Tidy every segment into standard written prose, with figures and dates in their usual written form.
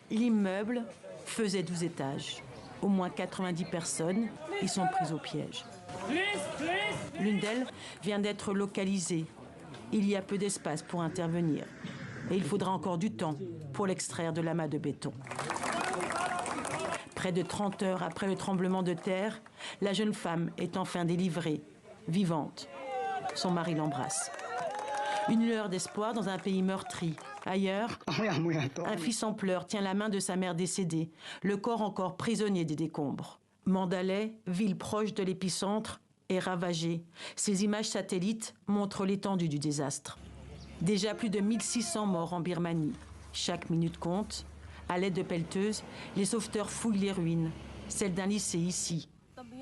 L'immeuble faisait 12 étages. Au moins 90 personnes y sont prises au piège. L'une d'elles vient d'être localisée. Il y a peu d'espace pour intervenir. Et il faudra encore du temps pour l'extraire de l'amas de béton. Près de 30 heures après le tremblement de terre, la jeune femme est enfin délivrée, vivante. Son mari l'embrasse. Une lueur d'espoir dans un pays meurtri. Ailleurs, un fils en pleurs tient la main de sa mère décédée, le corps encore prisonnier des décombres. Mandalay, ville proche de l'épicentre, est ravagée. Ces images satellites montrent l'étendue du désastre. Déjà plus de 1600 morts en Birmanie. Chaque minute compte. À l'aide de pelleteuses, les sauveteurs fouillent les ruines. Celle d'un lycée ici.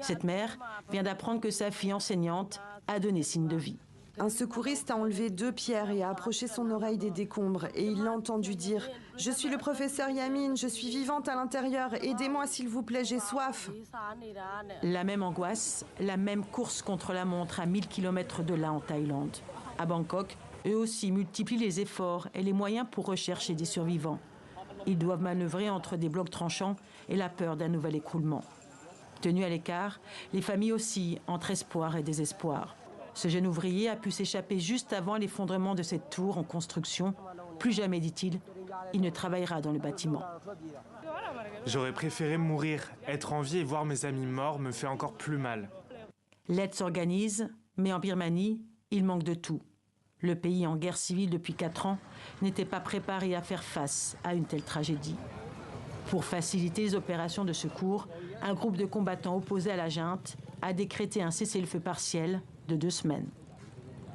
Cette mère vient d'apprendre que sa fille enseignante a donné signe de vie. Un secouriste a enlevé 2 pierres et a approché son oreille des décombres. Et il l'a entendu dire « Je suis le professeur Yamin, je suis vivante à l'intérieur. Aidez-moi s'il vous plaît, j'ai soif. » La même angoisse, la même course contre la montre à 1000 km de là en Thaïlande. À Bangkok, eux aussi multiplient les efforts et les moyens pour rechercher des survivants. Ils doivent manœuvrer entre des blocs tranchants et la peur d'un nouvel écroulement. Tenus à l'écart, les familles oscillent entre espoir et désespoir. Ce jeune ouvrier a pu s'échapper juste avant l'effondrement de cette tour en construction. Plus jamais, dit-il, il ne travaillera dans le bâtiment. J'aurais préféré mourir. Être en vie et voir mes amis morts me fait encore plus mal. L'aide s'organise, mais en Birmanie, il manque de tout. Le pays en guerre civile depuis 4 ans n'était pas préparé à faire face à une telle tragédie. Pour faciliter les opérations de secours, un groupe de combattants opposés à la junte a décrété un cessez-le-feu partiel de 2 semaines.